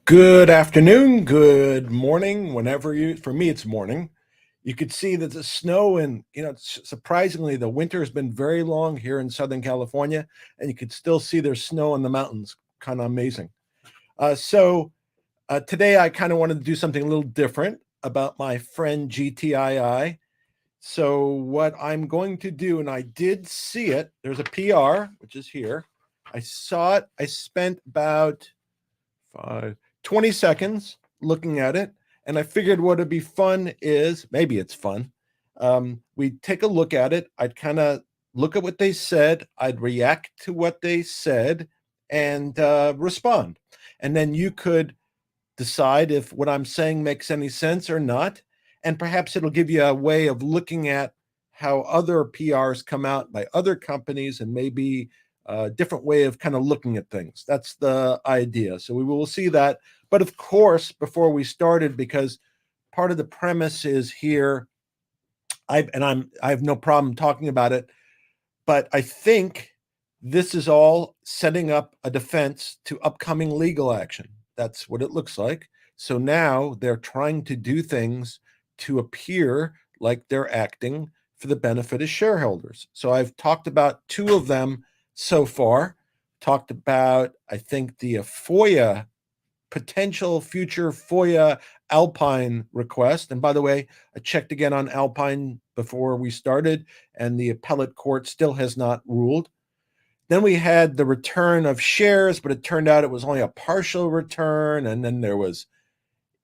Good afternoon, good morning, whenever for me, it's morning. You could see that the snow and, surprisingly, the winter has been very long here in Southern California, and you could still see there's snow in the mountains. Kind of amazing. Today I kind of wanted to do something a little different about my friend GTII. So what I'm going to do, and I did see it, there's a PR, which is here. I saw it. I spent about 20 seconds looking at it. And I figured what would be fun is, maybe it's fun. We take a look at it. I'd kind of look at what they said. I'd react to what they said and respond. And then you could decide if what I'm saying makes any sense or not. And perhaps it'll give you a way of looking at how other PRs come out by other companies and maybe a different way of kind of looking at things. That's the idea. So we will see that. But of course, before we started, because part of the premise is here, I have no problem talking about it, but I think this is all setting up a defense to upcoming legal action. That's what it looks like. So now they're trying to do things to appear like they're acting for the benefit of shareholders. So I've talked about two of them so far. Talked about, I think, the FOIA, potential future FOIA Alpine request. And by the way, I checked again on Alpine before we started, and the appellate court still has not ruled. Then we had the return of shares, but it turned out it was only a partial return. And then there was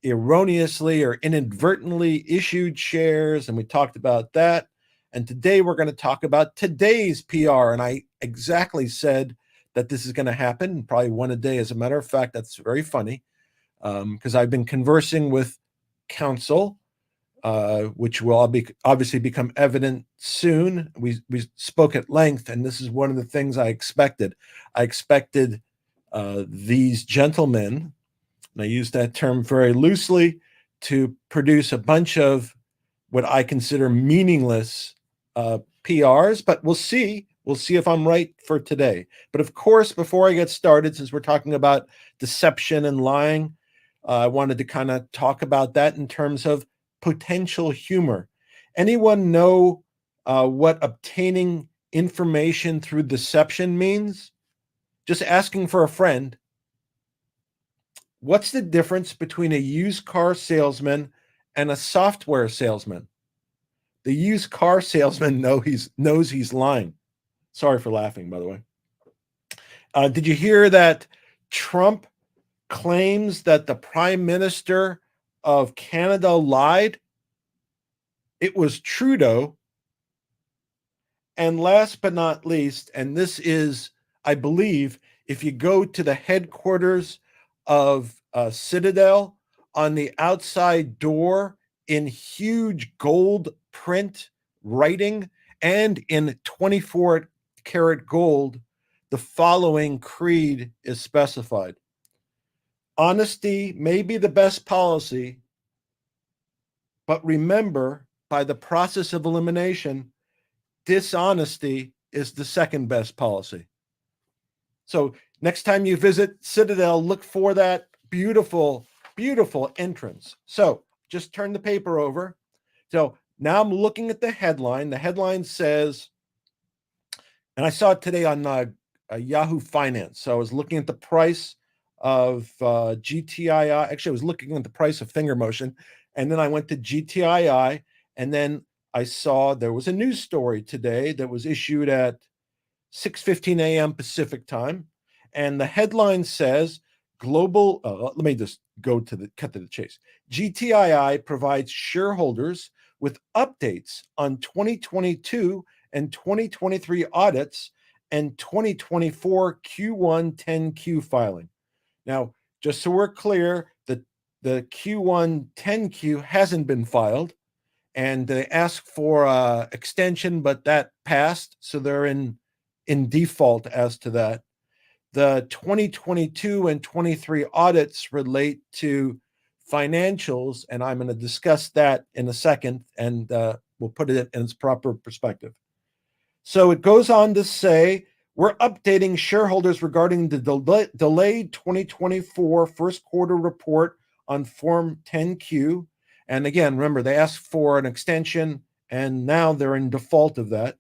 erroneously or inadvertently issued shares, and we talked about that. And today we're going to talk about today's PR. And I exactly said that this is going to happen, probably one a day. As a matter of fact, that's very funny because I've been conversing with counsel, which will obviously become evident soon. We spoke at length, and this is one of the things I expected. I expected these gentlemen, and I use that term very loosely, to produce a bunch of what I consider meaningless PRs, but we'll see. We'll see if I'm right for today. But of course, before I get started, since we're talking about deception and lying, I wanted to kind of talk about that in terms of potential humor. Anyone know what obtaining information through deception means? Just asking for a friend. What's the difference between a used car salesman and a software salesman? The used car salesman knows he's lying. Sorry for laughing, by the way. Did you hear that Trump claims that the Prime Minister of Canada lied? It was Trudeau. And last but not least, and this is, I believe, if you go to the headquarters of Citadel, on the outside door in huge gold print writing and in 24-karat gold, the following creed is specified. Honesty may be the best policy, but remember, by the process of elimination, dishonesty is the second best policy. So next time you visit Citadel, look for that beautiful, beautiful entrance. So just turn the paper over. So now I'm looking at the headline. The headline says, and I saw it today on Yahoo Finance. So I was looking at the price of GTII. Actually, I was looking at the price of Finger Motion. And then I went to GTII. And then I saw there was a news story today that was issued at 6:15 a.m. Pacific time. And the headline says, global, let me just cut to the chase. GTII provides shareholders with updates on 2022 and 2023 audits and 2024 Q1 10Q filing. Now, just so we're clear, the Q1 10Q hasn't been filed, and they asked for extension, but that passed, so they're in default as to that. The 2022 and 23 audits relate to financials, and I'm going to discuss that in a second, and we'll put it in its proper perspective. So it goes on to say, We're updating shareholders regarding the delayed 2024 first quarter report on Form 10Q. And again, remember, they asked for an extension, and now they're in default of that.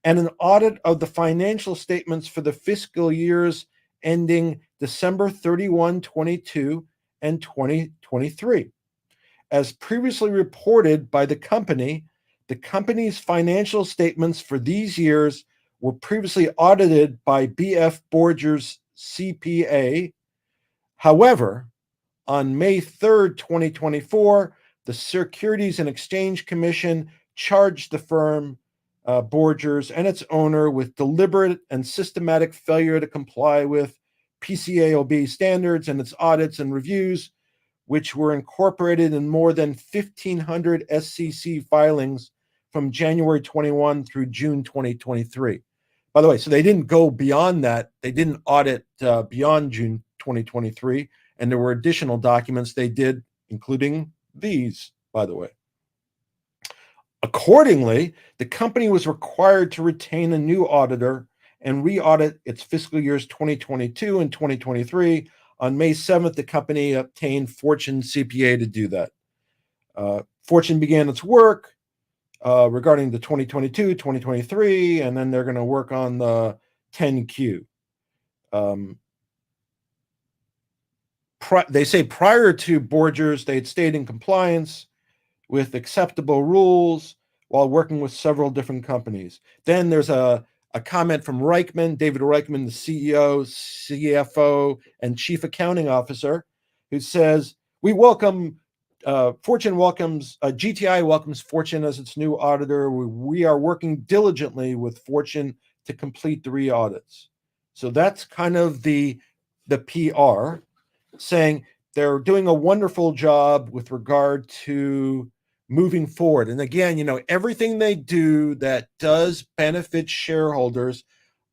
And an audit of the financial statements for the fiscal years ending December 31, 22 and 2023. As previously reported by the company's financial statements for these years were previously audited by BF Borgers CPA. However, on May 3rd, 2024, the Securities and Exchange Commission charged the firm Borgers and its owner with deliberate and systematic failure to comply with PCAOB standards and its audits and reviews, which were incorporated in more than 1,500 SEC filings from January 21 through June 2023. By the way, so they didn't go beyond that. They didn't audit beyond June 2023, and there were additional documents they did, including these, by the way. Accordingly, the company was required to retain a new auditor and re-audit its fiscal years 2022 and 2023. On May 7th, the company obtained Fortune CPA to do that. Fortune began its work regarding the 2022, 2023, and then they're going to work on the 10Q. They say prior to Borgers, they had stayed in compliance with acceptable rules while working with several different companies. Then there's a comment from Reichman, David Reichman, the CEO, CFO, and Chief Accounting Officer, who says, Fortune welcomes, GTI welcomes Fortune as its new auditor. We are working diligently with Fortune to complete the re-audits. So that's kind of the PR, saying they're doing a wonderful job with regard to moving forward. And again, everything they do that does benefit shareholders,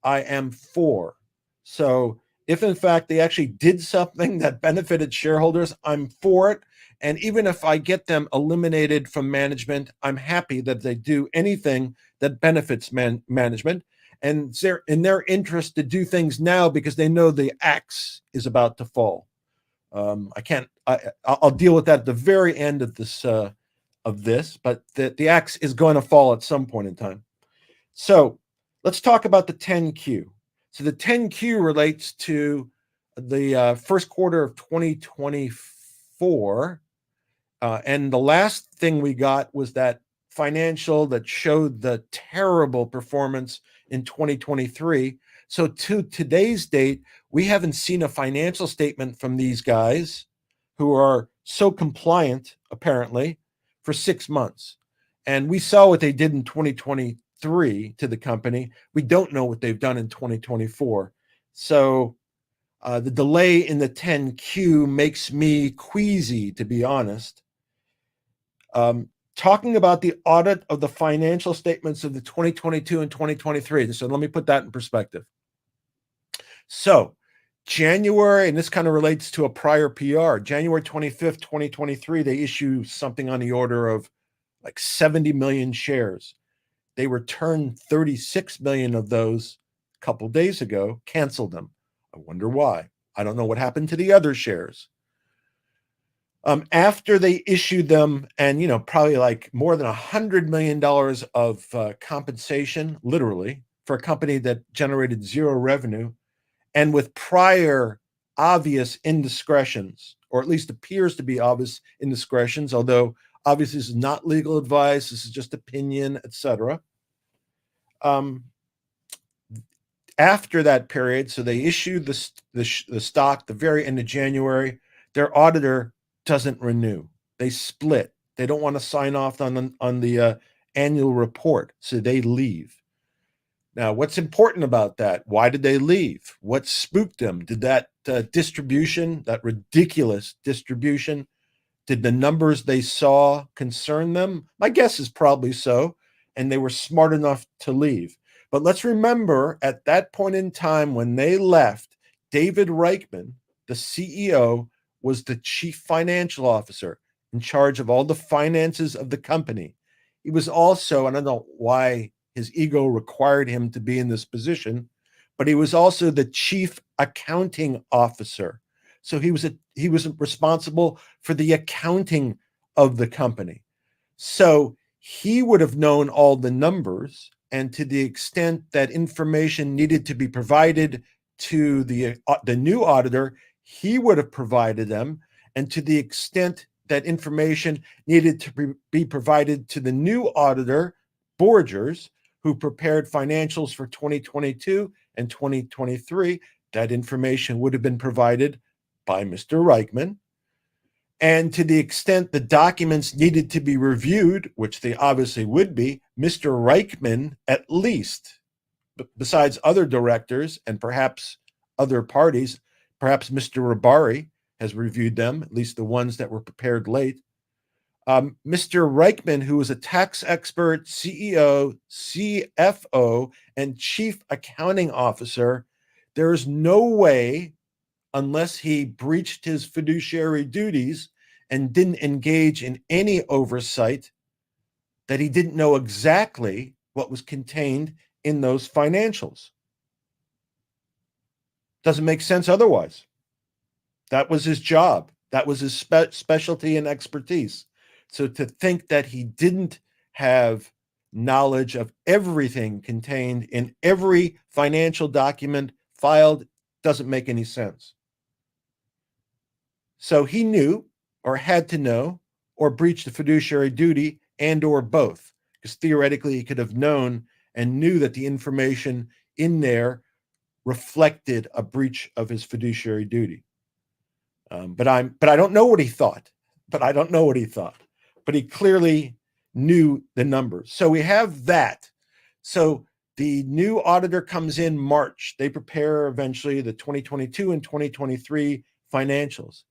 I am for. So if in fact they actually did something that benefited shareholders, I'm for it. And even if I get them eliminated from management, I'm happy that they do anything that benefits management. And it's in their interest to do things now because they know the axe is about to fall. I'll deal with that at the very end of this, but the axe is going to fall at some point in time. So let's talk about the 10Q. So the 10Q relates to the first quarter of 2024. And the last thing we got was that financial that showed the terrible performance in 2023. So to today's date, we haven't seen a financial statement from these guys who are so compliant, apparently, for 6 months. And we saw what they did in 2023 to the company. We don't know what they've done in 2024. So the delay in the 10Q makes me queasy, to be honest. Talking about the audit of the financial statements of the 2022 and 2023. So let me put that in perspective. So January, and this kind of relates to a prior PR, January 25th, 2023, they issue something on the order of like 70 million shares. They returned 36 million of those a couple days ago, canceled them. I wonder why. I don't know what happened to the other shares. After they issued them, and probably like more than $100 million of compensation, literally, for a company that generated zero revenue, and with prior obvious indiscretions, or at least appears to be obvious indiscretions, although obviously this is not legal advice, this is just opinion, etc. After that period, so they issued the stock the very end of January. Their auditor doesn't renew. They split. They don't want to sign off on the annual report, so they leave. Now, what's important about that? Why did they leave? What spooked them? Did that distribution, that ridiculous distribution, did the numbers they saw concern them? My guess is probably so, and they were smart enough to leave. But let's remember, at that point in time when they left, David Reichman, the CEO, was the chief financial officer in charge of all the finances of the company. He was also, and I don't know why his ego required him to be in this position, but he was also the chief accounting officer. So he was responsible for the accounting of the company. So he would have known all the numbers, and to the extent that information needed to be provided to the new auditor, he would have provided them. And to the extent that information needed to be provided to the new auditor, Borgers, who prepared financials for 2022 and 2023, that information would have been provided by Mr. Reichman. And to the extent the documents needed to be reviewed, which they obviously would be, Mr. Reichman, at least, besides other directors and perhaps other parties, perhaps Mr. Rabari has reviewed them, at least the ones that were prepared late. Mr. Reichman, who was a tax expert, CEO, CFO, and chief accounting officer, there is no way, unless he breached his fiduciary duties and didn't engage in any oversight, that he didn't know exactly what was contained in those financials. Doesn't make sense otherwise. That was his job. That was his specialty and expertise. So to think that he didn't have knowledge of everything contained in every financial document filed doesn't make any sense. So he knew, or had to know, or breached the fiduciary duty, and or both, because theoretically he could have known and knew that the information in there reflected a breach of his fiduciary duty. But I don't know what he thought. But he clearly knew the numbers. So we have that. So the new auditor comes in March. They prepare eventually the 2022 and 2023 financials.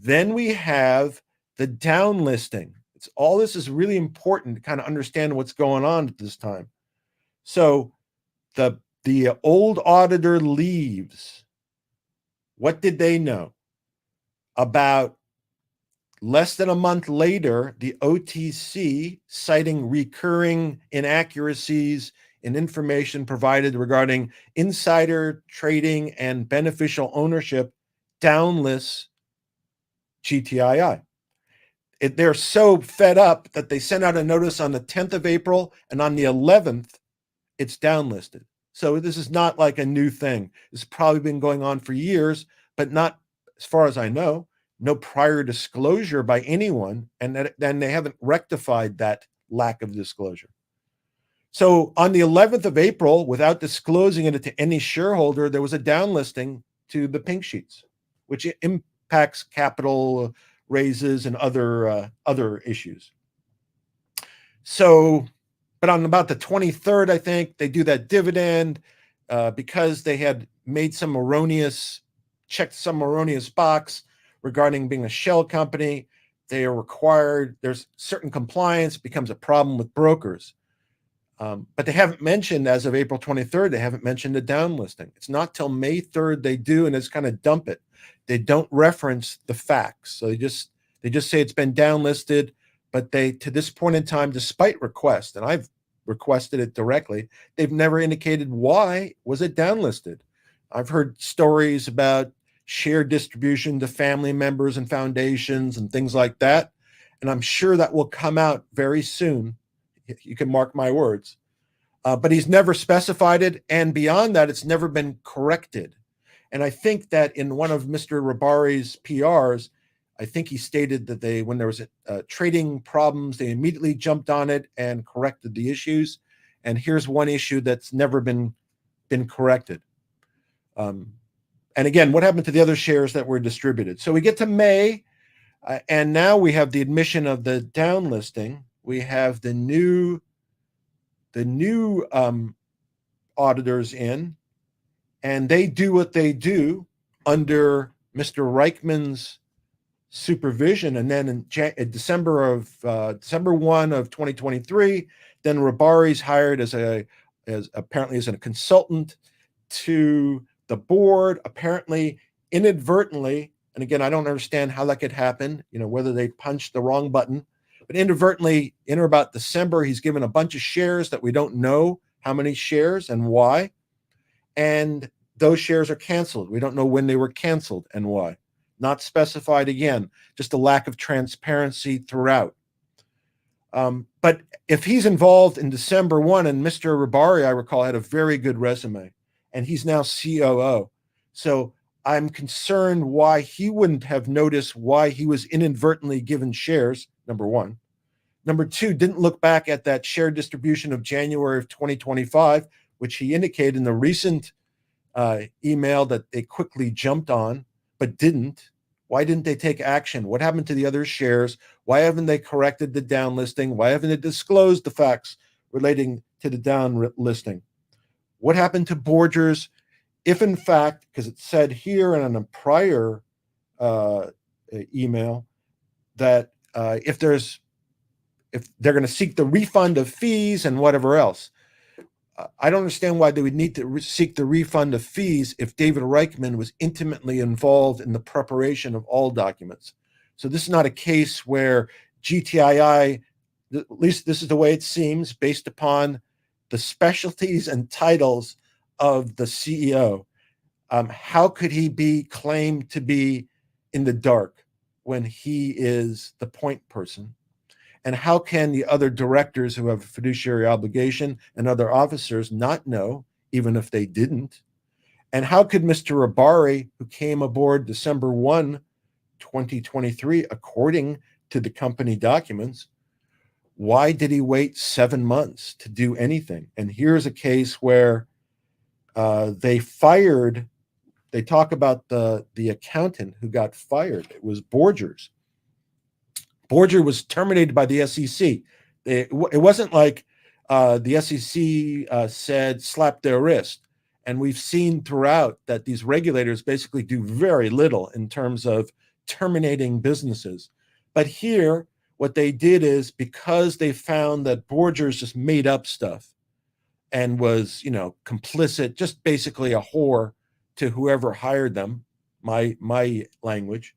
Then we have the downlisting. All this is really important to kind of understand what's going on at this time. So the old auditor leaves. What did they know? About less than a month later, the OTC, citing recurring inaccuracies in information provided regarding insider trading and beneficial ownership, downlists Gtii. They're so fed up that they sent out a notice on the 10th of April, and on the 11th, it's downlisted. So this is not like a new thing. It's probably been going on for years, but not, as far as I know, no prior disclosure by anyone, and then they haven't rectified that lack of disclosure. So on the 11th of April, without disclosing it to any shareholder, there was a downlisting to the pink sheets, which impacts capital raises and other issues. So, but on about the 23rd, I think, they do that dividend because they had made checked some erroneous box regarding being a shell company. They are required, there's certain compliance, becomes a problem with brokers. But they haven't mentioned, as of April 23rd, they haven't mentioned the downlisting. It's not till May 3rd they do, and it's kind of dump it. They don't reference the facts. So they just say it's been downlisted, but they, to this point in time, despite request, and I've requested it directly, they've never indicated why was it downlisted. I've heard stories about share distribution to family members and foundations and things like that, and I'm sure that will come out very soon. You can mark my words. But he's never specified it, and beyond that, it's never been corrected. And I think that in one of Mr. Rabari's PRs, I think he stated that when there was trading problems, they immediately jumped on it and corrected the issues. And here's one issue that's never been corrected. And again, what happened to the other shares that were distributed? So we get to May, and now we have the admission of the downlisting. We have the new auditors in, and they do what they do under Mr. Reichman's supervision. And then in December 1 of 2023, then Rabari's hired as apparently as a consultant to the board, apparently inadvertently. And again, I don't understand how that could happen, whether they punched the wrong button, but inadvertently, in or about December, he's given a bunch of shares that we don't know how many shares and why. and those shares are canceled. We don't know when they were canceled and why. Not specified again, just a lack of transparency throughout. But if he's involved in December 1, and Mr. Rabari, I recall, had a very good resume, and he's now COO. So I'm concerned why he wouldn't have noticed why he was inadvertently given shares, number one. Number two, didn't look back at that share distribution of January of 2025, which he indicated in the recent email that they quickly jumped on, but didn't. Why didn't they take action? What happened to the other shares? Why haven't they corrected the downlisting? Why haven't they disclosed the facts relating to the downlisting? What happened to Borgers? If in fact, because it said here and on a prior email that if they're going to seek the refund of fees and whatever else, I don't understand why they would need to seek the refund of fees if David Reichman was intimately involved in the preparation of all documents. So this is not a case where GTII, at least this is the way it seems, based upon the specialties and titles of the CEO. How could he be claimed to be in the dark when he is the point person? And how can the other directors who have a fiduciary obligation and other officers not know, even if they didn't? And how could Mr. Rabari, who came aboard December 1, 2023, according to the company documents, why did he wait 7 months to do anything? And here's a case where they talk about the accountant who got fired. It was Borgers. Borger was terminated by the SEC. It wasn't like the SEC said slap their wrist. And we've seen throughout that these regulators basically do very little in terms of terminating businesses. But here, what they did is, because they found that Borgers just made up stuff and was, complicit, just basically a whore to whoever hired them, my language,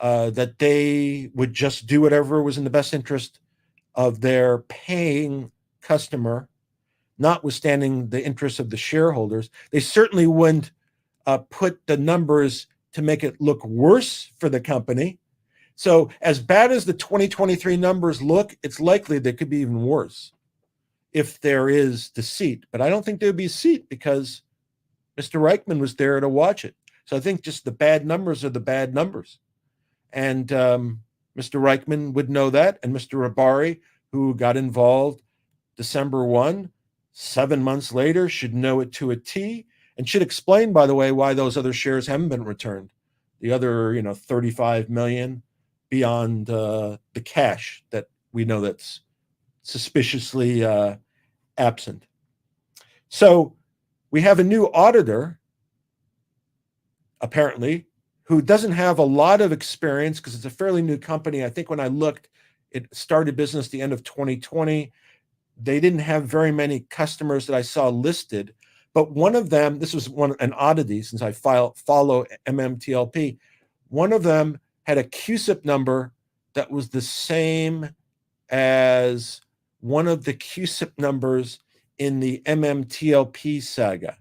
that they would just do whatever was in the best interest of their paying customer, notwithstanding the interests of the shareholders. They certainly wouldn't put the numbers to make it look worse for the company. So as bad as the 2023 numbers look, it's likely they could be even worse if there is deceit. But I don't think there would be deceit because Mr. Reichman was there to watch it. So I think just the bad numbers are the bad numbers. And Mr. Reichman would know that. And Mr. Rabari, who got involved December 1, 7 months later, should know it to a T, and should explain, by the way, why those other shares haven't been returned. The other, 35 million beyond the cash that we know that's suspiciously absent. So we have a new auditor, apparently, who doesn't have a lot of experience because it's a fairly new company. I think when I looked, it started business the end of 2020. They didn't have very many customers that I saw listed, but one of them, this was an oddity since I follow MMTLP, one of them had a CUSIP number that was the same as one of the CUSIP numbers in the MMTLP saga.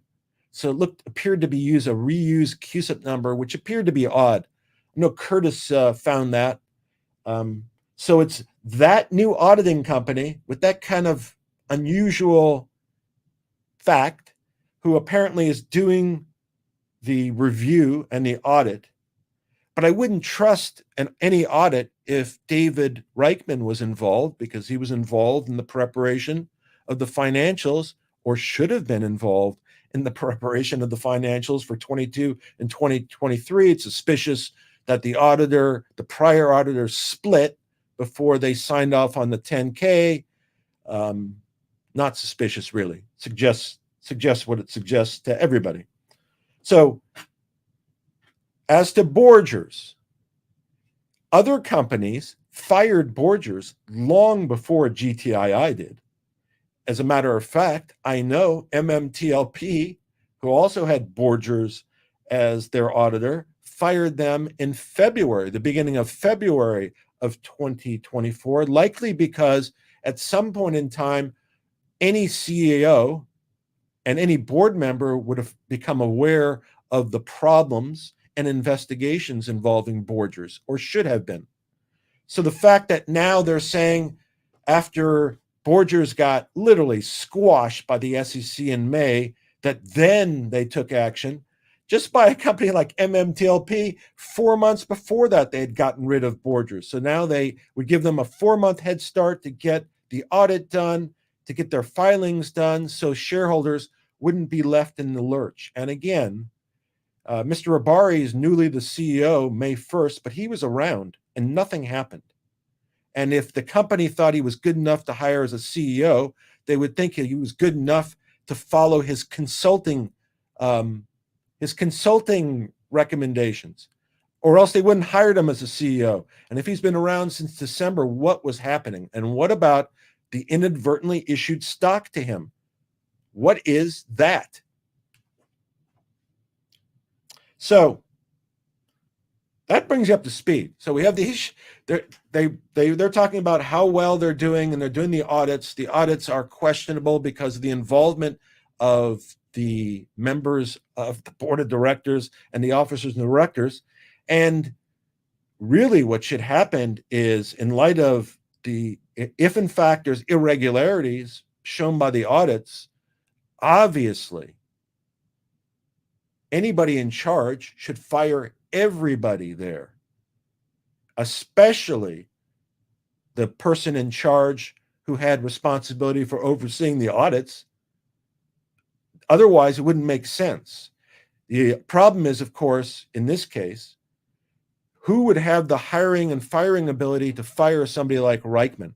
So it appeared to be a reused CUSIP number, which appeared to be odd. I know Curtis found that. So it's that new auditing company with that kind of unusual fact, who apparently is doing the review and the audit. But I wouldn't trust any audit if David Reichman was involved, because he was involved in the preparation of the financials, or should have been involved in the preparation of the financials for 22 and 2023. It's suspicious that the prior auditor split before they signed off on the 10K. Not suspicious, really. Suggests what it suggests to everybody. So as to Borgers, other companies fired Borgers long before GTII did. As a matter of fact, I know MMTLP, who also had Borgers as their auditor, fired them in February, the beginning of February of 2024, likely because at some point in time, any CEO and any board member would have become aware of the problems and investigations involving Borgers, or should have been. So the fact that now they're saying, after Borgers got literally squashed by the SEC in May, that then they took action, just by a company like MMTLP, 4 months before that, they had gotten rid of Borgers. So now they would give them a 4-month head start to get the audit done, to get their filings done, so shareholders wouldn't be left in the lurch. And again, Mr. Abari is newly the CEO May 1st, but he was around and nothing happened. And if the company thought he was good enough to hire as a CEO, they would think he was good enough to follow his consulting recommendations, or else they wouldn't hire him as a CEO. And if he's been around since December, what was happening? And what about the inadvertently issued stock to him? What is that? So that brings you up to speed. So we have these, they're talking about how well they're doing, and they're doing the audits. The audits are questionable because of the involvement of the members of the board of directors and the officers and directors. And really what should happen is, in light of if in fact there's irregularities shown by the audits, obviously anybody in charge should fire everybody there, especially the person in charge who had responsibility for overseeing the audits. Otherwise, it wouldn't make sense. The problem is, of course, in this case, who would have the hiring and firing ability to fire somebody like Reichman?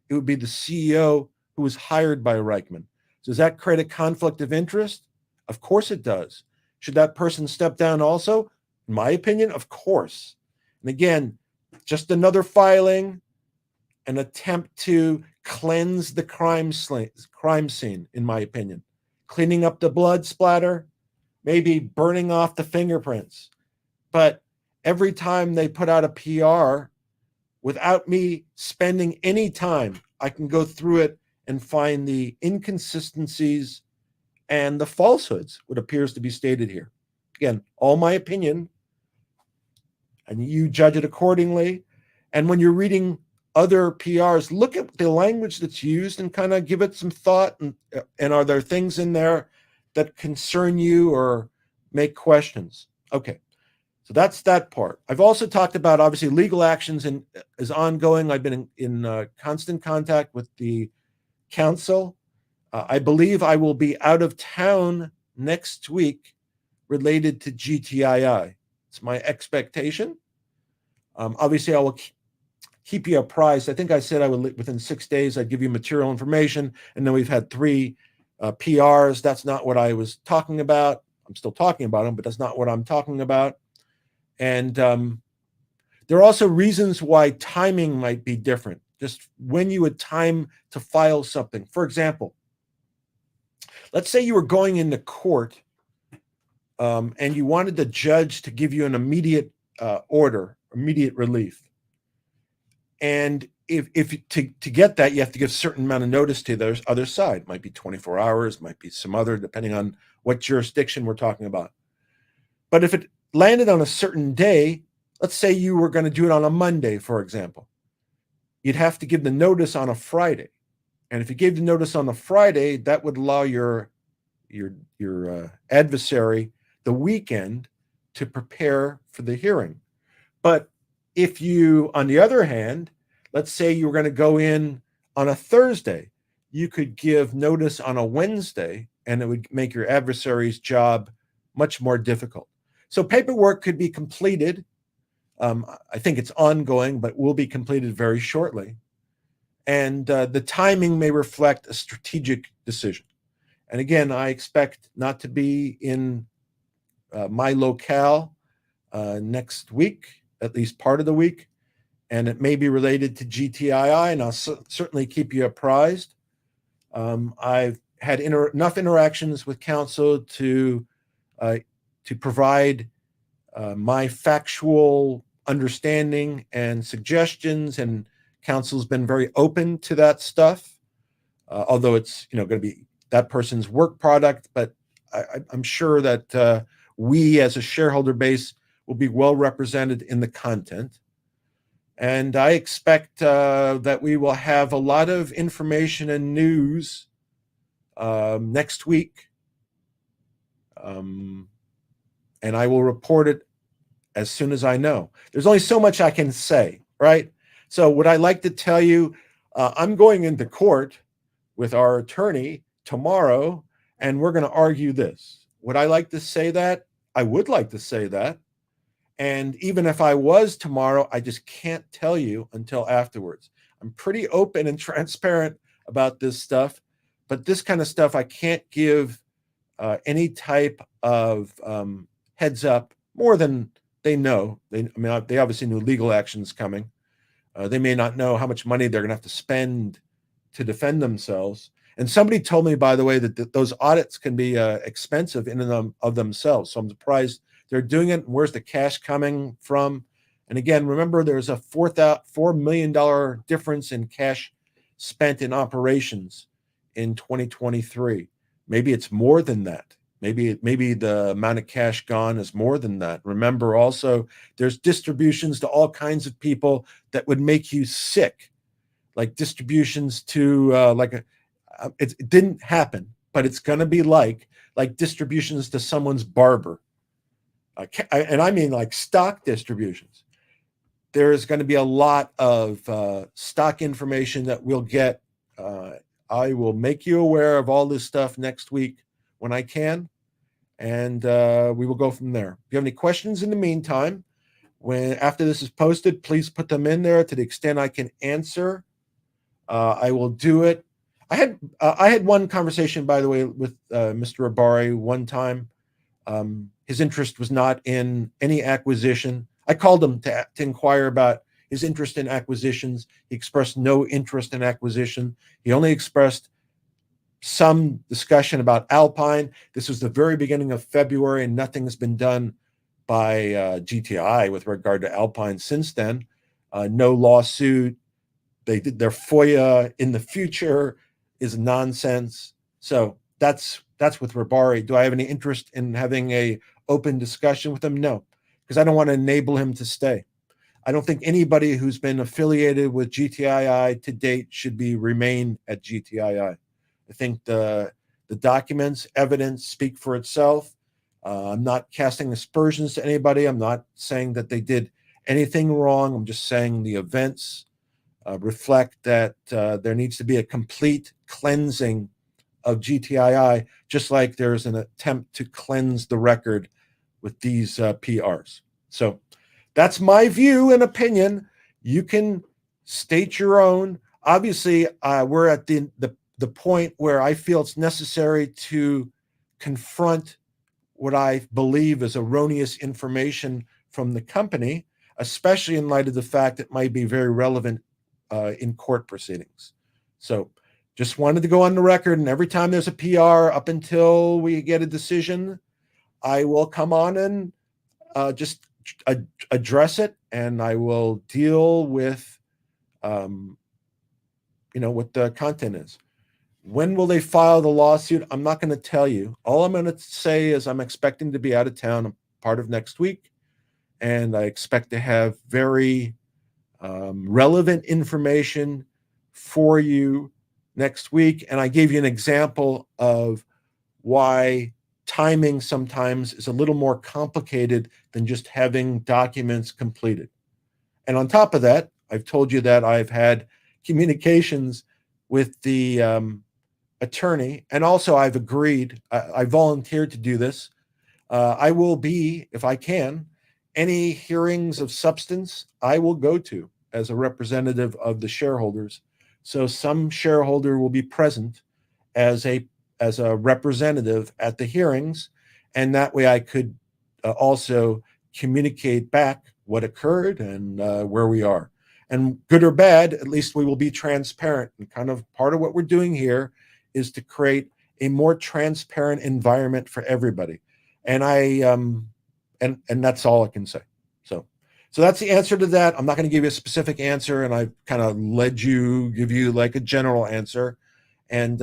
It would be the CEO who was hired by Reichman. So does that create a conflict of interest? Of course it does. Should that person step down also? In my opinion, of course. And again, just another filing, an attempt to cleanse the crime scene, in my opinion. Cleaning up the blood splatter, maybe burning off the fingerprints. But every time they put out a PR, without me spending any time, I can go through it and find the inconsistencies and the falsehoods, what appears to be stated here. Again, all my opinion, and you judge it accordingly. And when you're reading other PRs, look at the language that's used and kind of give it some thought. And are there things in there that concern you or make questions? Okay, so that's that part. I've also talked about, obviously, legal actions is ongoing. I've been in constant contact with the council. I believe I will be out of town next week related to GTII. It's my expectation. Obviously, I will keep you apprised. I think I said I would, within 6 days, I'd give you material information. And then we've had 3 PRs. That's not what I was talking about. I'm still talking about them, but that's not what I'm talking about. And there are also reasons why timing might be different. Just when you would time to file something. For example, let's say you were going into court and you wanted the judge to give you an immediate order, immediate relief. And if to get that, you have to give a certain amount of notice to the other side. It might be 24 hours, might be some other, depending on what jurisdiction we're talking about. But if it landed on a certain day, let's say you were going to do it on a Monday, for example, you'd have to give the notice on a Friday. And if you gave the notice on a Friday, that would allow your adversary the weekend to prepare for the hearing. But if you, on the other hand, let's say you were going to go in on a Thursday, you could give notice on a Wednesday, and it would make your adversary's job much more difficult. So paperwork could be completed. I think it's ongoing, but will be completed very shortly. And the timing may reflect a strategic decision. And again, I expect not to be in my locale next week, at least part of the week, and it may be related to GTII, and I'll certainly keep you apprised. I've had enough interactions with counsel to provide my factual understanding and suggestions, and counsel's been very open to that stuff, although it's going to be that person's work product, but I'm sure that we as a shareholder base will be well represented in the content. And I expect that we will have a lot of information and news next week. And I will report it as soon as I know. There's only so much I can say, right? So would I like to tell you, I'm going into court with our attorney tomorrow, and we're going to argue this. Would I like to say that? I would like to say that. And even if I was tomorrow, I just can't tell you until afterwards. I'm pretty open and transparent about this stuff, but this kind of stuff I can't give any type of heads up more than they know. They obviously knew legal action's coming. They may not know how much money they're going to have to spend to defend themselves. And somebody told me, by the way, that those audits can be expensive in and of themselves. So I'm surprised they're doing it. Where's the cash coming from? And again, remember, there's a $4 million difference in cash spent in operations in 2023. Maybe it's more than that. Maybe the amount of cash gone is more than that. Remember also, there's distributions to all kinds of people that would make you sick, like distributions to it didn't happen, but it's going to be like distributions to someone's barber. And I mean like stock distributions. There is going to be a lot of stock information that we'll get. I will make you aware of all this stuff next week when I can, and we will go from there. If you have any questions in the meantime, after this is posted, please put them in there to the extent I can answer. I will do it. I had one conversation, by the way, with Mr. Abari one time. His interest was not in any acquisition. I called him to inquire about his interest in acquisitions. He expressed no interest in acquisition. He only expressed some discussion about Alpine. This was the very beginning of February, and nothing's been done by GTI with regard to Alpine since then. No lawsuit. They did their FOIA in the future is nonsense. So that's with Rabari. Do I have any interest in having a open discussion with him? No, because I don't want to enable him to stay. I don't think anybody who's been affiliated with GTII to date should remain at GTII. I think the documents, evidence speak for itself. I'm not casting aspersions to anybody. I'm not saying that they did anything wrong. I'm just saying the events reflect that there needs to be a complete cleansing of GTII, just like there's an attempt to cleanse the record with these PRs. So that's my view and opinion. You can state your own. Obviously, we're at the point where I feel it's necessary to confront what I believe is erroneous information from the company, especially in light of the fact it might be very relevant in court proceedings. So just wanted to go on the record, and every time there's a PR up until we get a decision, I will come on and just address it, and I will deal with what the content is. When will they file the lawsuit? I'm not going to tell you. All I'm going to say is I'm expecting to be out of town part of next week, and I expect to have very relevant information for you next week. And I gave you an example of why timing sometimes is a little more complicated than just having documents completed. And on top of that, I've told you that I've had communications with the attorney, and also I've agreed, I volunteered to do this. I will be, if I can, any hearings of substance I will go to as a representative of the shareholders. So some shareholder will be present as a representative at the hearings, and that way I could also communicate back what occurred and where we are. And good or bad, at least we will be transparent. And kind of part of what we're doing here is to create a more transparent environment for everybody. And and that's all I can say. So that's the answer to that. I'm not going to give you a specific answer, and I kind of give you like a general answer. And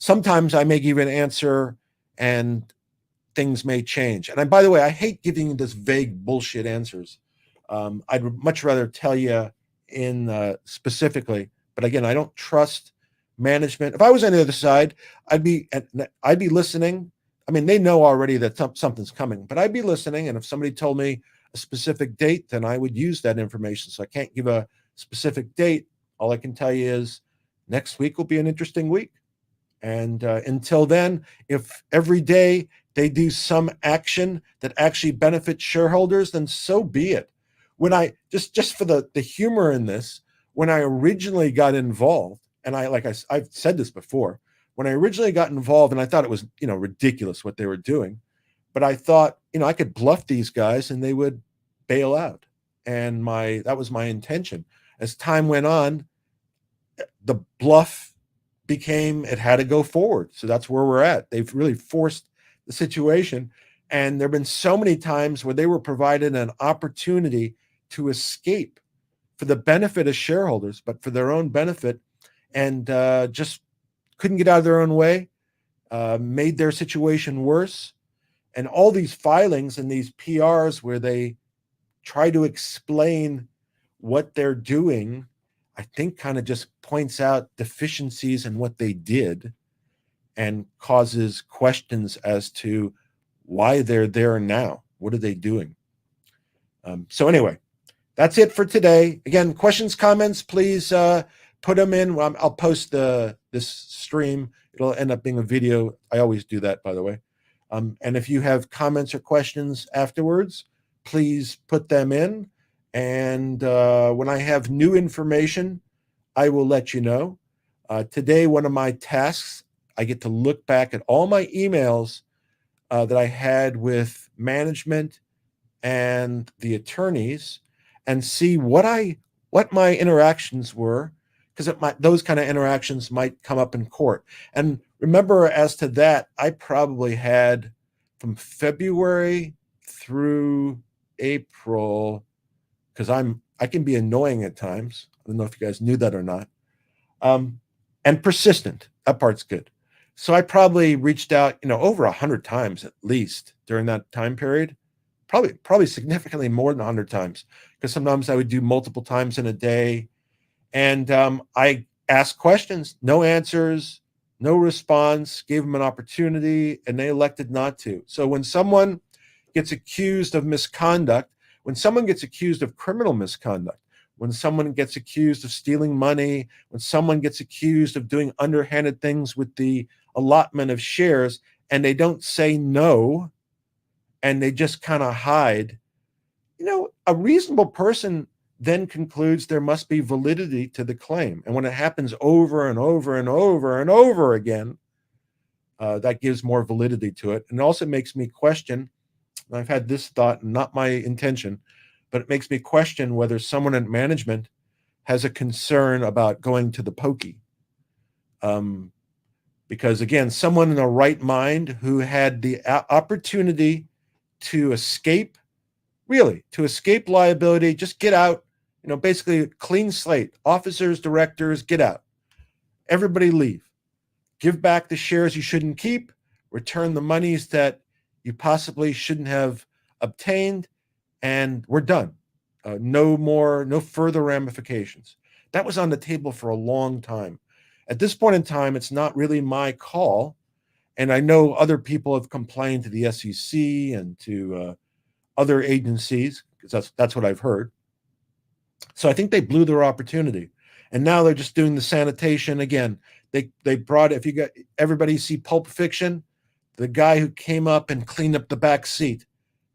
sometimes I may give an answer and things may change. And by the way, I hate giving this vague bullshit answers. I'd much rather tell you in specifically, but again, I don't trust management. If I was on the other side, I'd be listening. I mean, they know already that something's coming, but I'd be listening. And if somebody told me a specific date, then I would use that information. So I can't give a specific date. All I can tell you is next week will be an interesting week. And until then, if every day they do some action that actually benefits shareholders, then so be it. When I just for the humor in this, when I originally got involved, and I've said this before, when I originally got involved, and I thought it was ridiculous what they were doing, but I thought I could bluff these guys and they would bail out, and that was my intention. As time went on, the bluff became it had to go forward. So that's where we're at. They've really forced the situation. And there have been so many times where they were provided an opportunity to escape for the benefit of shareholders, but for their own benefit, and just couldn't get out of their own way, made their situation worse. And all these filings and these PRs where they try to explain what they're doing, I think kind of just points out deficiencies in what they did and causes questions as to why they're there now. What are they doing? So anyway, that's it for today. Again, questions, comments, please put them in. I'll post this stream. It'll end up being a video. I always do that, by the way. And if you have comments or questions afterwards, please put them in. And when I have new information, I will let you know. Today, one of my tasks, I get to look back at all my emails that I had with management and the attorneys and see what my interactions were, because those kind of interactions might come up in court. And remember, as to that, I probably had from February through April, because I can be annoying at times. I don't know if you guys knew that or not. And persistent. That part's good. So I probably reached out, over 100 times at least during that time period. Probably significantly more than 100 times, because sometimes I would do multiple times in a day. And I asked questions, no answers, no response, gave them an opportunity, and they elected not to. So when someone gets accused of misconduct, when someone gets accused of criminal misconduct, when someone gets accused of stealing money, when someone gets accused of doing underhanded things with the allotment of shares, and they don't say no, and they just kind of hide, a reasonable person then concludes there must be validity to the claim. And when it happens over and over and over and over again, that gives more validity to it. And it also makes me question, and I've had this thought, not my intention, but it makes me question whether someone in management has a concern about going to the pokey. Because again, someone in the right mind who had the opportunity to escape liability, just get out, basically a clean slate, officers, directors, get out. Everybody leave. Give back the shares you shouldn't keep, return the monies that you possibly shouldn't have obtained, and we're done. No further ramifications. That was on the table for a long time. At this point in time, it's not really my call. And I know other people have complained to the SEC and to other agencies, because that's what I've heard. So I think they blew their opportunity. And now they're just doing the sanitation again. They brought, if you got everybody see Pulp Fiction, the guy who came up and cleaned up the back seat.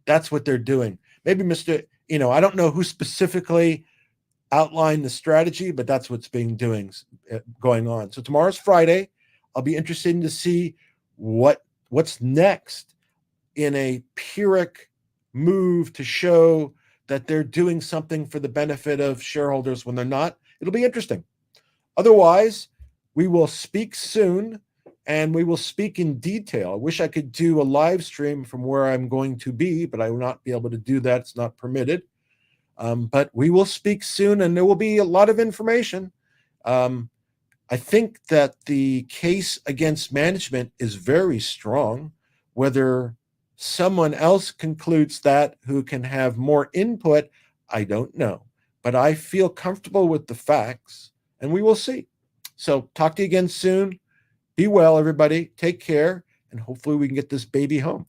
That's what they're doing. Maybe I don't know who specifically outlined the strategy, but that's what's going on. So tomorrow's Friday. I'll be interested to see what's next in a Pyrrhic move to show that they're doing something for the benefit of shareholders when they're not. It'll be interesting. Otherwise, we will speak soon, and we will speak in detail. I wish I could do a live stream from where I'm going to be, but I will not be able to do that. It's not permitted. But we will speak soon, and there will be a lot of information. I think that the case against management is very strong. Whether someone else concludes that who can have more input, I don't know. But I feel comfortable with the facts, and we will see. So talk to you again soon. Be well, everybody. Take care, and hopefully we can get this baby home.